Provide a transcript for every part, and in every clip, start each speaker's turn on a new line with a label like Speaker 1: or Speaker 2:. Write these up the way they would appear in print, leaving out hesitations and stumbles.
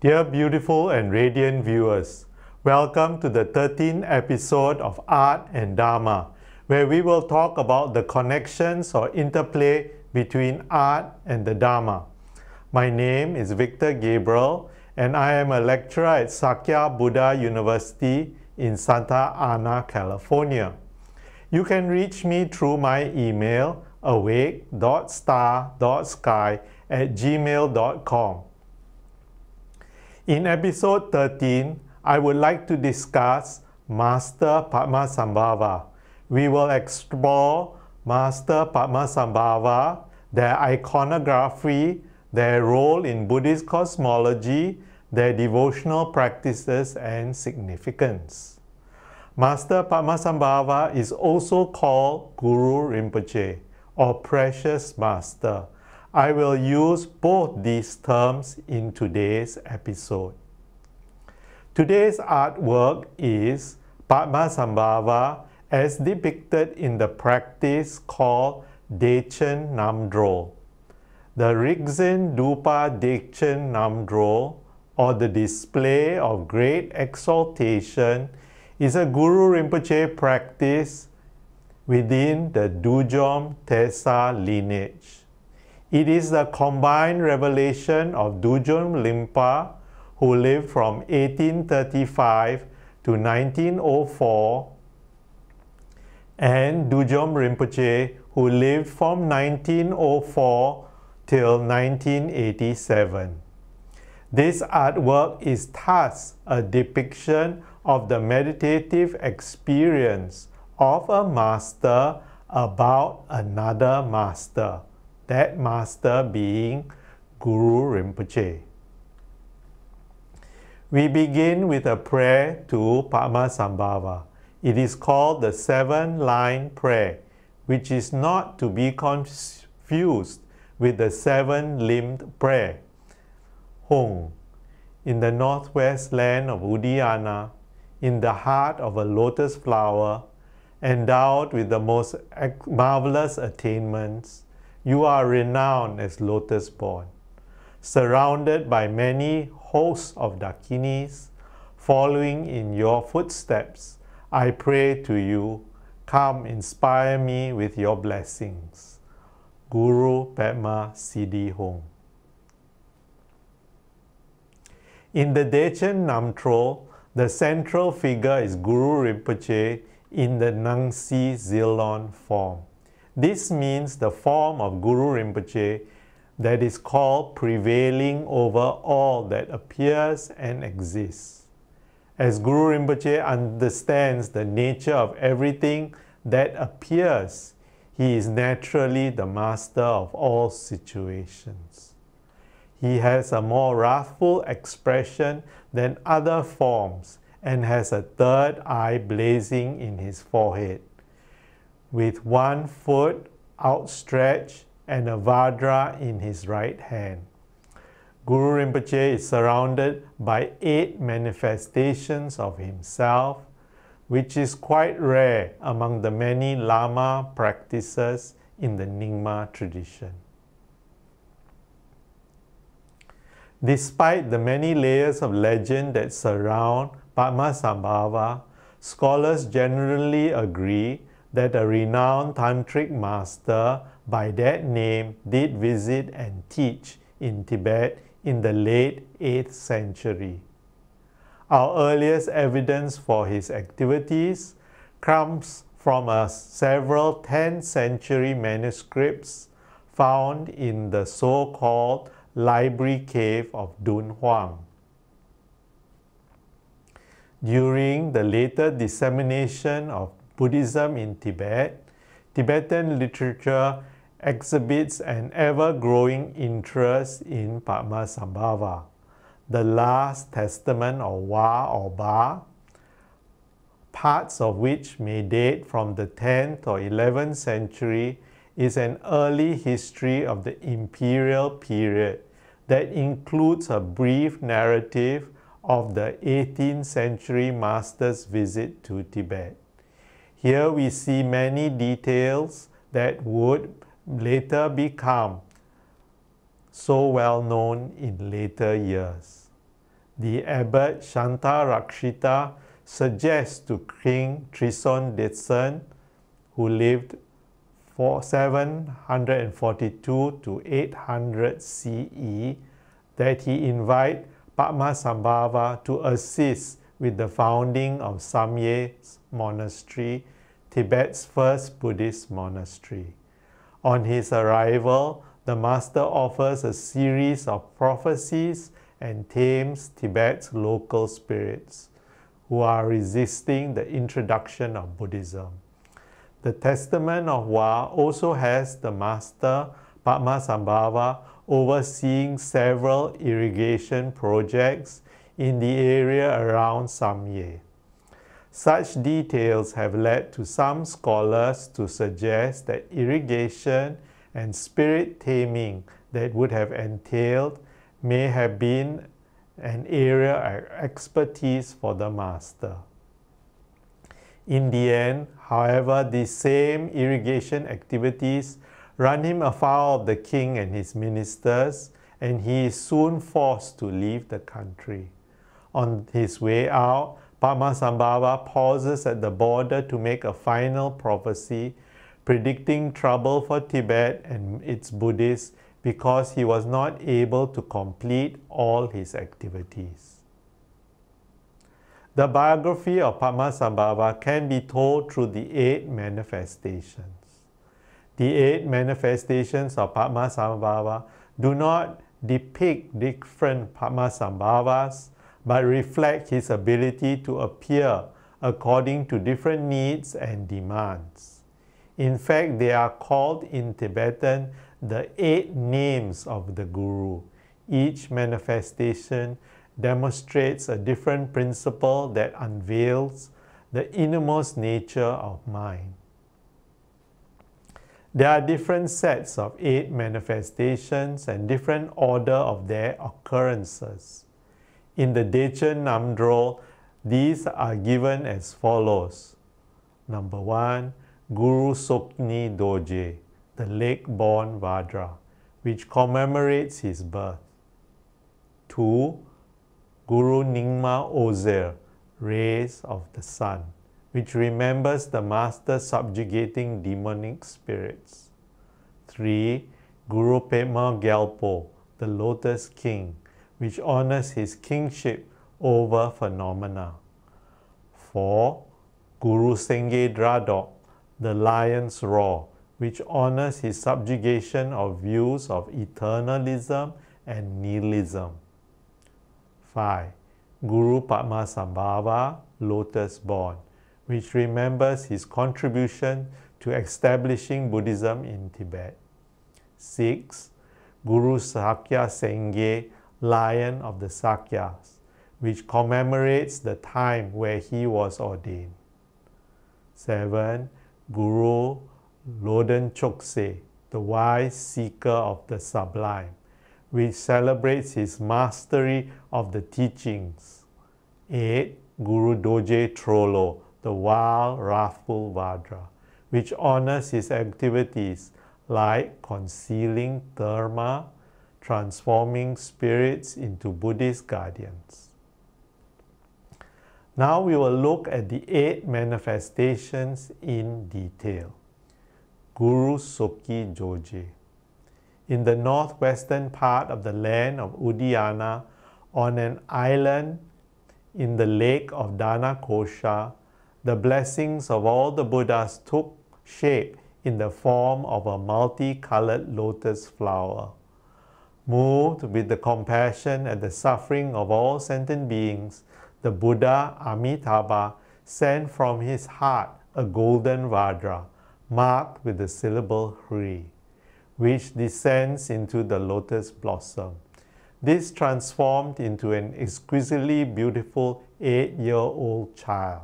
Speaker 1: Dear beautiful and radiant viewers, welcome to the 13th episode of Art and Dharma, where we will talk about the connections or interplay between art and the Dharma. My name is Victor Gabriel, and I am a lecturer at Sakya Buddha University in Santa Ana, California. You can reach me through my email awake.star.sky@gmail.com. In episode 13, I would like to discuss Master Padamsambhava. We will explore Master Padamsambhava, their iconography, their role in Buddhist cosmology, their devotional practices and significance. Master Padamsambhava is also called Guru Rinpoche or Precious Master. I will use both these terms in today's episode. Today's artwork is Padamsambhava as depicted in the practice called Dechen Namdro. The Rigzen Dupa Dechen Namdro, or the display of great exaltation, is a Guru Rinpoche practice within the Dujom Tesa lineage. It is the combined revelation of Dujom Limpa, who lived from 1835 to 1904, and Dujom Rinpoche, who lived from 1904 till 1987. This artwork is thus a depiction of the meditative experience of a master about another master, that master being Guru Rinpoche. We begin with a prayer to Padamsambhava. It is called the 7-line prayer, which is not to be confused with the 7-limbed prayer. Hung, in the northwest land of Udayana, in the heart of a lotus flower, endowed with the most marvelous attainments, you are renowned as lotus born. Surrounded by many hosts of Dakinis, following in your footsteps, I pray to you, come inspire me with your blessings. Guru Padma Siddhi Hung. In the Dechen Namdro, the central figure is Guru Rinpoche in the Nangsi Zilon form. This means the form of Guru Rinpoche that is called prevailing over all that appears and exists. As Guru Rinpoche understands the nature of everything that appears, he is naturally the master of all situations. He has a more wrathful expression than other forms and has a third eye blazing in his forehead, with one foot outstretched and a vajra in his right hand. Guru Rinpoche is surrounded by 8 manifestations of himself, which is quite rare among the many Lama practices in the Nyingma tradition. Despite the many layers of legend that surround Padamsambhava, scholars generally agree that a renowned tantric master by that name did visit and teach in Tibet in the late 8th century. Our earliest evidence for his activities comes from several 10th century manuscripts found in the so-called Library Cave of Dunhuang. During the later dissemination of Buddhism in Tibet, Tibetan literature exhibits an ever-growing interest in Padamsambhava. The Last Testament or Wa or Ba, parts of which may date from the 10th or 11th century, is an early history of the imperial period that includes a brief narrative of the 18th century master's visit to Tibet. Here we see many details that would later become so well known in later years. The abbot Shantarakshita suggests to King Trison Ditsan, who lived 742 to 800 CE, that he invite Padamsambhava to assist with the founding of Samye Monastery, Tibet's first Buddhist monastery. On his arrival, the master offers a series of prophecies and tames Tibet's local spirits who are resisting the introduction of Buddhism. The Testament of Wa also has the master Padamsambhava overseeing several irrigation projects in the area around Samye. Such details have led to some scholars to suggest that irrigation and spirit taming that would have entailed may have been an area of expertise for the master. In the end, however, these same irrigation activities run him afoul of the king and his ministers, and he is soon forced to leave the country. On his way out, Padamsambhava pauses at the border to make a final prophecy, predicting trouble for Tibet and its Buddhists because he was not able to complete all his activities. The biography of Padamsambhava can be told through the 8 manifestations. The 8 manifestations of Padamsambhava do not depict different Padamsambhavas, but reflect his ability to appear according to different needs and demands. In fact, they are called in Tibetan the 8 names of the Guru. Each manifestation demonstrates a different principle that unveils the innermost nature of mind. There are different sets of 8 manifestations and different order of their occurrences. In the Dechen Namdrol, these are given as follows. Number 1, Guru Sokni Doje, the lake-born Vajra, which commemorates his birth. 2, Guru Nyingma Ozer, rays of the sun, which remembers the master subjugating demonic spirits. 3, Guru Pema Gyalpo, the lotus king, which honors his kingship over phenomena. 4, Guru Senge Dradok, the lion's roar, which honors his subjugation of views of eternalism and nihilism. 5, Guru Padamsambhava, lotus born, which remembers his contribution to establishing Buddhism in Tibet. 6, Guru Sakya Senge, Lion of the Sakyas, which commemorates the time where he was ordained. 7, Guru Loden Chokse, the wise seeker of the sublime, which celebrates his mastery of the teachings. 8, Guru Doje Trollo, the wild, wrathful Vajra, which honors his activities like concealing DHARMA, transforming spirits into Buddhist guardians. Now we will look at the 8 manifestations in detail. Guru Soki Joje. In the northwestern part of the land of Udayana, on an island in the lake of Dhanakosha, the blessings of all the Buddhas took shape in the form of a multicolored lotus flower. Moved with the compassion at the suffering of all sentient beings, the Buddha Amitabha sent from his heart a golden Vajra, marked with the syllable Hri, which descends into the lotus blossom. This transformed into an exquisitely beautiful 8-year-old child.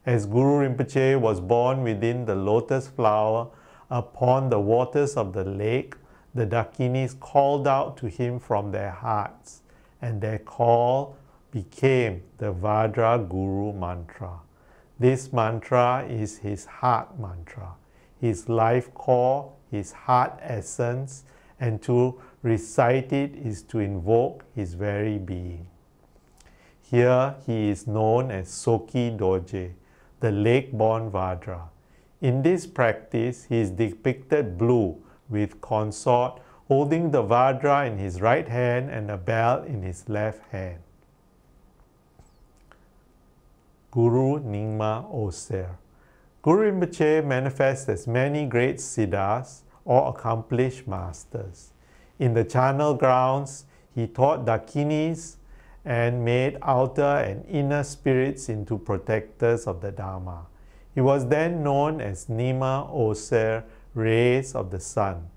Speaker 1: As Guru Rinpoche was born within the lotus flower upon the waters of the lake, the Dakinis called out to him from their hearts, and their call became the Vajra Guru mantra. This mantra is his heart mantra, his life core, his heart essence, and to recite it is to invoke his very being. Here he is known as Soki Doje, the lake-born Vajra. In this practice, he is depicted blue with consort holding the Vajra in his right hand and a bell in his left hand. Guru Nyingma Oser. Guru Rinpoche manifests as many great siddhas or accomplished masters. In the charnel grounds, he taught Dakinis and made outer and inner spirits into protectors of the Dharma. He was then known as Nima Oser, rays of the sun.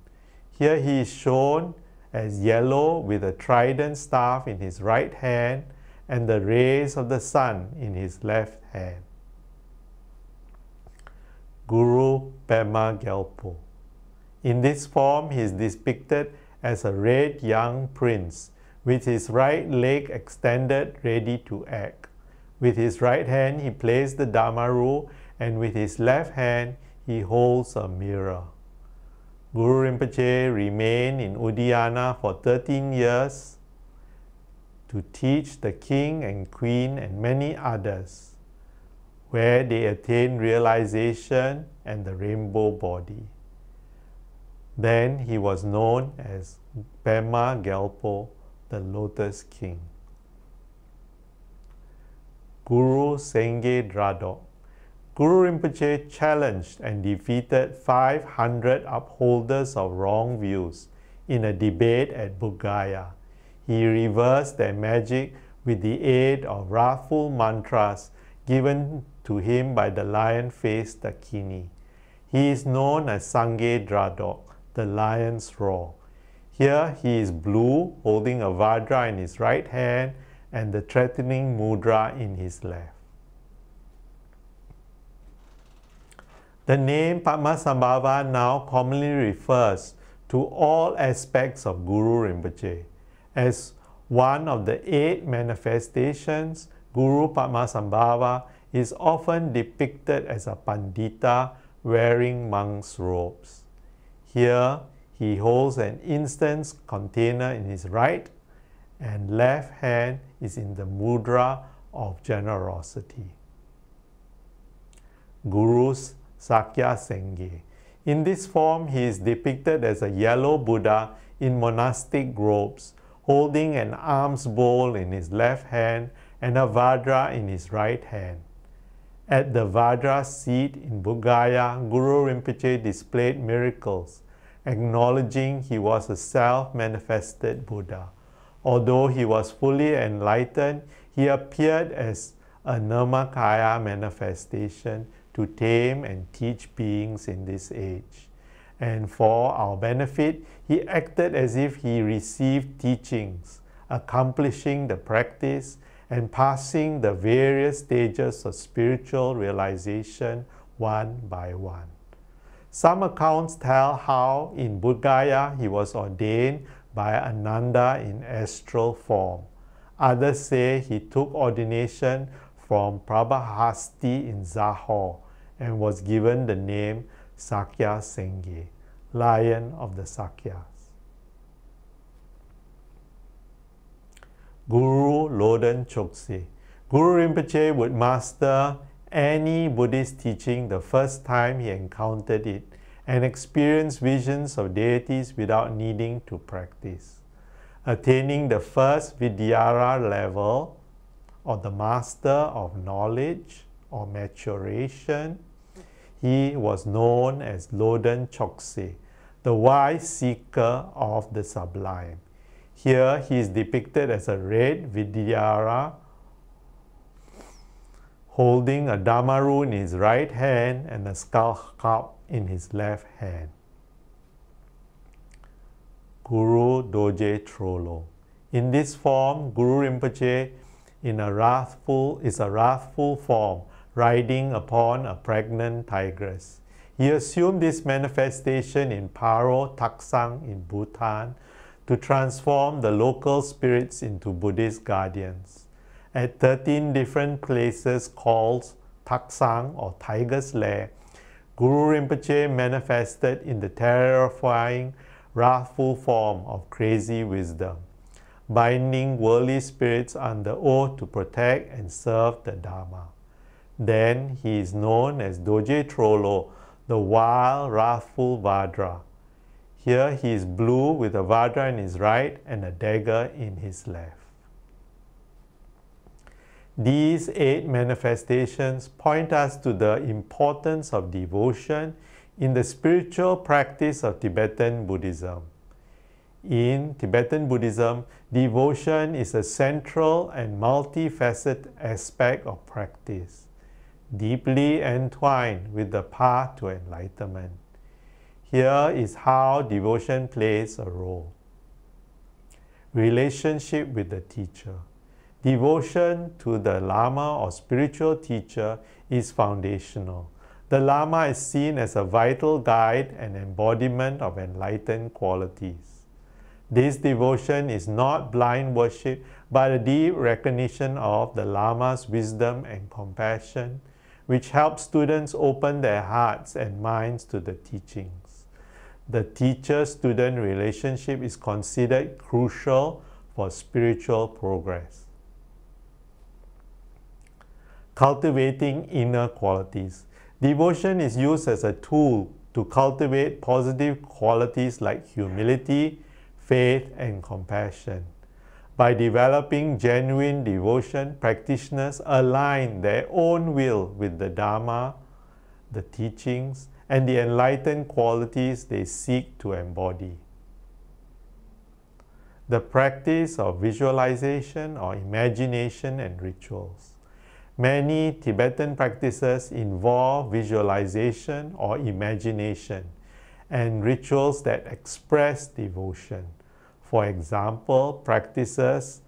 Speaker 1: Here he is shown as yellow with a trident staff in his right hand and the rays of the sun in his left hand. Guru Pema Gyalpo. In this form, he is depicted as a red young prince with his right leg extended ready to act. With his right hand, he plays the Dharmaru, and with his left hand, he holds a mirror. Guru Rinpoche remained in Udayana for 13 years to teach the king and queen and many others, where they attained realization and the rainbow body. Then he was known as Pema Gyalpo, the Lotus King. Guru Sengye Dradok. Guru Rinpoche challenged and defeated 500 upholders of wrong views in a debate at Bodh He reversed their magic with the aid of wrathful mantras given to him by the lion-faced Dakini. He is known as Sangye Dradok, the lion's roar. Here he is blue, holding a Vajra in his right hand and the threatening mudra in his left. The name Padamsambhava now commonly refers to all aspects of Guru Rinpoche. As one of the 8 manifestations, Guru Padamsambhava is often depicted as a Pandita wearing monk's robes. Here, he holds an incense container in his right and left hand is in the mudra of generosity. Guru's Sakya Sengye. In this form, he is depicted as a yellow Buddha in monastic robes, holding an alms bowl in his left hand and a Vajra in his right hand. At the Vajra seat in Bodh Gaya, Guru Rinpoche displayed miracles, acknowledging he was a self-manifested Buddha. Although he was fully enlightened, he appeared as a Nirmakaya manifestation to tame and teach beings in this age. And for our benefit, he acted as if he received teachings, accomplishing the practice and passing the various stages of spiritual realization one by one. Some accounts tell how in Bodh Gaya he was ordained by Ananda in astral form. Others say he took ordination from Prabhahasti in Zahor and was given the name Sakya Sengye, Lion of the Sakyas. Guru Loden Chokse. Guru Rinpoche would master any Buddhist teaching the first time he encountered it and experience visions of deities without needing to practice. Attaining the first Vidyara level, or the master of knowledge or maturation, he was known as Loden Chokse, the wise seeker of the sublime. Here he is depicted as a red Vidyara holding a Dharmaru in his right hand and a skull cup in his left hand. Guru Doje Trollo. In this form, Guru Rinpoche is a wrathful form, riding upon a pregnant tigress. He assumed this manifestation in Paro Taksang in Bhutan to transform the local spirits into Buddhist guardians. At 13 different places called Taksang or Tiger's Lair, Guru Rinpoche manifested in the terrifying, wrathful form of crazy wisdom. binding worldly spirits under oath to protect and serve the Dharma. Then he is known as Doje Trollo, the wild, wrathful Vajra. Here he is blue with a Vajra in his right and a dagger in his left. These 8 manifestations point us to the importance of devotion in the spiritual practice of Tibetan Buddhism. In Tibetan Buddhism, devotion is a central and multifaceted aspect of practice, deeply entwined with the path to enlightenment. Here is how devotion plays a role. Relationship with the teacher. Devotion to the Lama or spiritual teacher is foundational. The Lama is seen as a vital guide and embodiment of enlightened qualities. This devotion is not blind worship, but a deep recognition of the Lama's wisdom and compassion, which helps students open their hearts and minds to the teachings. The teacher-student relationship is considered crucial for spiritual progress. Cultivating inner qualities. Devotion is used as a tool to cultivate positive qualities like humility, faith, and compassion. By developing genuine devotion, practitioners align their own will with the Dharma, the teachings, and the enlightened qualities they seek to embody. The practice of visualization or imagination and rituals. Many Tibetan practices involve visualization or imagination and rituals that express devotion. For example, practices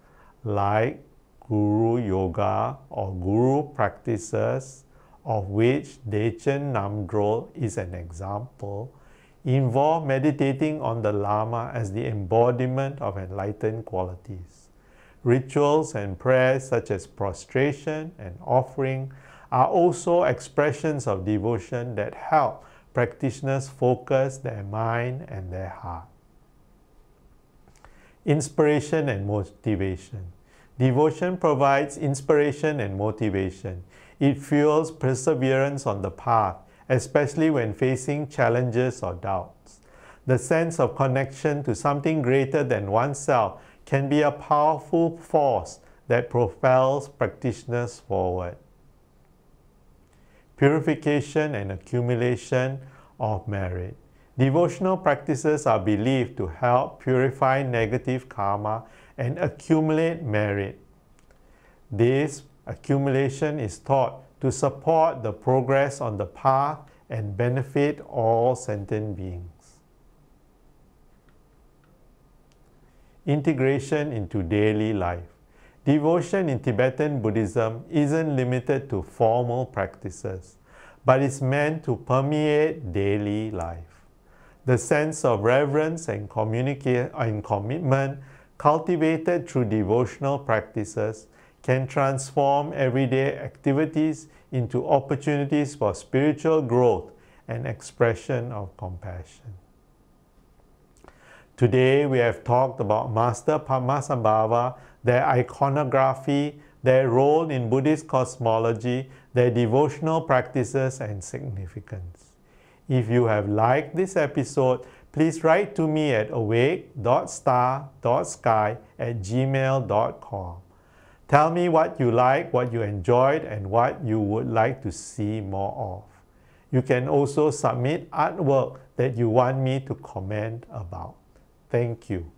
Speaker 1: like Guru Yoga or Guru practices, of which Dechen Namdrol is an example, involve meditating on the Lama as the embodiment of enlightened qualities. Rituals and prayers such as prostration and offering are also expressions of devotion that help practitioners focus their mind and their heart. Inspiration and motivation. Devotion provides inspiration and motivation. It fuels perseverance on the path, especially when facing challenges or doubts. The sense of connection to something greater than oneself can be a powerful force that propels practitioners forward. Purification and accumulation of merit. Devotional practices are believed to help purify negative karma and accumulate merit. This accumulation is taught to support the progress on the path and benefit all sentient beings. Integration into daily life. Devotion in Tibetan Buddhism isn't limited to formal practices, but is meant to permeate daily life. The sense of reverence and commitment cultivated through devotional practices can transform everyday activities into opportunities for spiritual growth and expression of compassion. Today we have talked about Master Padamsambhava, their iconography, their role in Buddhist cosmology, their devotional practices and significance. If you have liked this episode, please write to me at awake.star.sky@gmail.com. Tell me what you like, what you enjoyed, and what you would like to see more of. You can also submit artwork that you want me to comment about. Thank you.